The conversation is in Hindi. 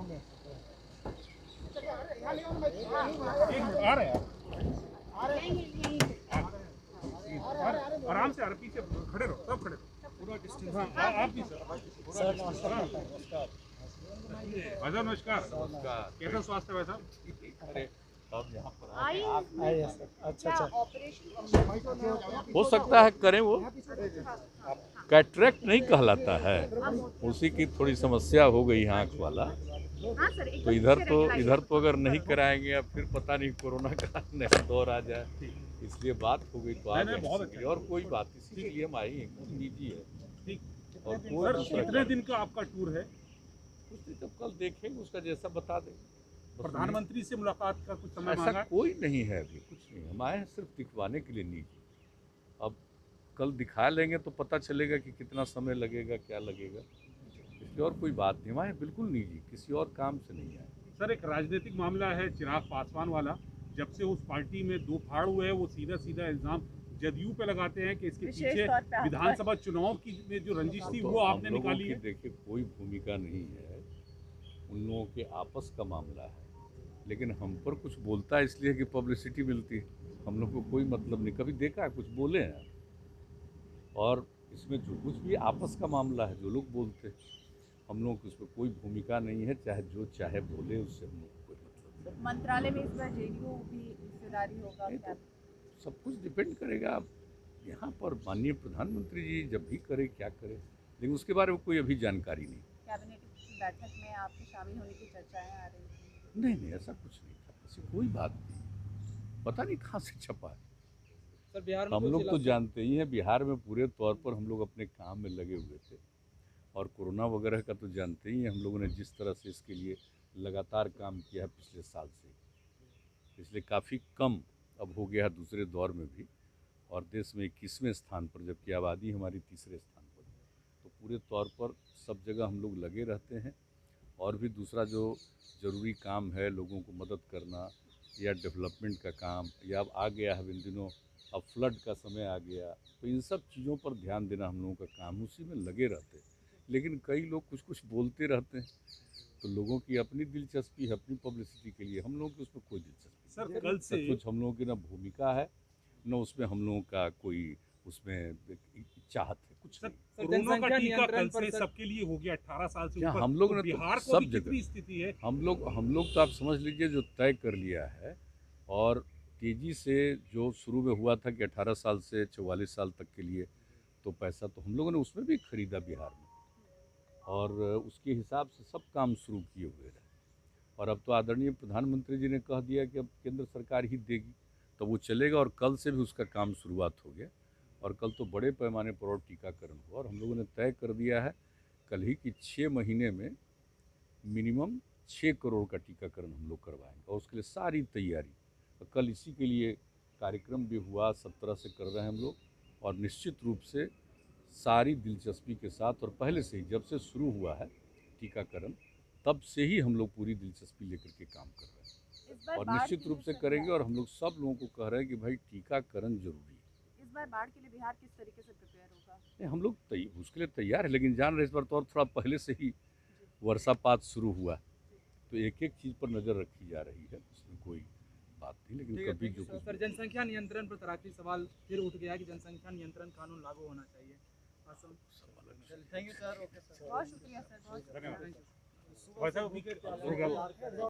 आ रहे हैं आराम से, पीछे खड़े रहो, सब खड़े रहो, पूरा डिस्टेंस। हाँ आप भी सर। नमस्कार भाई साहब, नमस्कार। कैसा स्वास्थ्य है भाई साहब? आइए सर। अच्छा अच्छा। हो सकता है करें, वो कैटरेक्ट नहीं कहलाता है, उसी की थोड़ी समस्या हो गई है आँख वाला। तो इधर तो अगर नहीं कराएंगे या फिर पता नहीं कोरोना का नया दौर आ जाए, इसलिए बात हो गई तो आ गए। बहुत अच्छा। और कोई बात, इसी के लिए हम आए हैं, निजी है। ठीक। और सर कितने दिन का आपका टूर है? कुछ नहीं, जब कल देखेंगे उसका जैसा बता देंगे। प्रधानमंत्री से मुलाकात का कुछ समय ऐसा मांगा? कोई नहीं है, अभी कुछ नहीं, हम आए हैं सिर्फ दिखवाने के लिए निजी। अब कल दिखा लेंगे तो पता चलेगा कि कितना समय लगेगा, क्या लगेगा, इसलिए और कोई बात नहीं। हमारे बिल्कुल निजी, किसी और काम से नहीं आए। सर एक राजनीतिक मामला है चिराग पासवान वाला, जब से उस पार्टी में दो फाड़ हुए हैं, वो सीधा सीधा इल्जाम जदयू पे लगाते हैं कि इसके पीछे विधानसभा चुनाव की में जो रंजिश थी वो आपने निकाली है। देखिए कोई भूमिका नहीं है, उन लोगों के आपस का मामला है, लेकिन हम पर कुछ बोलता है इसलिए कि पब्लिसिटी मिलती है। हम लोग को कोई मतलब नहीं, कभी देखा है कुछ बोले हैं? और इसमें जो कुछ भी आपस का मामला है, जो लोग बोलते हैं, हम लोग की उसमें कोई भूमिका नहीं है, चाहे जो चाहे बोले, उससे हम लोग को कोई मतलब नहीं। मंत्रालय में इस बार जेडीयू भी हिस्सेदारी होगा क्या? तो सब कुछ डिपेंड करेगा यहाँ पर, माननीय प्रधानमंत्री जी जब भी करे क्या करे, लेकिन उसके बारे में कोई अभी जानकारी नहीं। कैबिनेट की बैठक में आपके शामिल होने की चर्चाएं आ रही थी। नहीं, ऐसा कुछ नहीं था, ऐसी कोई बात नहीं, पता नहीं कहाँ से छपा है। सर बिहार में हम लोग तो जानते ही हैं, बिहार में पूरे तौर पर हम लोग अपने काम में लगे हुए थे, और कोरोना वगैरह का तो जानते ही हैं, हम लोगों ने जिस तरह से इसके लिए लगातार काम किया है पिछले साल से, इसलिए काफ़ी कम अब हो गया है दूसरे दौर में भी, और देश में 21वें स्थान पर, जबकि आबादी हमारी तीसरे स्थान पर। तो पूरे तौर पर सब जगह हम लोग लगे रहते हैं, और भी दूसरा जो ज़रूरी काम है, लोगों को मदद करना या डेवलपमेंट का काम, या अब आ गया है इन दिनों, अब फ्लड का समय आ गया, तो इन सब चीज़ों पर ध्यान देना हम लोगों का काम, उसी में लगे रहते हैं। लेकिन कई लोग कुछ कुछ बोलते रहते हैं, तो लोगों की अपनी दिलचस्पी है, अपनी पब्लिसिटी के लिए, हम लोगों की उसमें कोई दिलचस्पी सर कल से कुछ हम लोगों की ना भूमिका है, न उसमें हम लोगों का कोई उसमें चाहत है, कुछ सर नहीं। कोरोना का टीका कल से सबके लिए हो गया 18 साल से ऊपर। हम लोग ने बिहार तो को सब कितनी जगह स्थिति है? हम लोग तो आप समझ लीजिए जो तय कर लिया है, और तेजी से जो शुरू में हुआ था कि 18 साल से 44 साल तक के लिए, तो पैसा तो हम लोगों ने उसमें भी खरीदा बिहार में, और उसके हिसाब से सब काम शुरू किए हुए रहे। और अब तो आदरणीय प्रधानमंत्री जी ने कह दिया कि अब केंद्र सरकार ही देगी, तो वो चलेगा, और कल से भी उसका काम शुरुआत हो गया, और कल तो बड़े पैमाने पर और टीकाकरण हुआ, और हम लोगों ने तय कर दिया है कल ही कि 6 महीने में मिनिमम 6 करोड़ का टीकाकरण हम लोग करवाएंगे, और उसके लिए सारी तैयारी, और कल इसी के लिए कार्यक्रम भी हुआ, सब तरह से कर रहे हैं हम लोग, और निश्चित रूप से सारी दिलचस्पी के साथ, और पहले से ही जब से शुरू हुआ है टीकाकरण, तब से ही हम लोग पूरी दिलचस्पी लेकर के काम कर रहे हैं, और निश्चित रूप से करेंगे, और हम लोग सब लोगों को कह रहे हैं कि भाई टीकाकरण जरूरी है। इस बार बाढ़ के लिए बिहार किस तरीके से प्रिपेयर होगा? नहीं, हम लोग उसके लिए तैयार है, लेकिन जान रहे इस बार तो और थोड़ा पहले से ही वर्षापात शुरू हुआ, तो एक एक चीज़ पर नज़र रखी जा रही है, इसमें कोई बात नहीं, लेकिन कभी जो कुछ सर जनसंख्या नियंत्रण पर तराकी सवाल फिर उठ गया कि जनसंख्या नियंत्रण कानून लागू होना चाहिए। Thank you sir. Okay sir, बहुत शुक्रिया सर, बहुत धन्यवाद।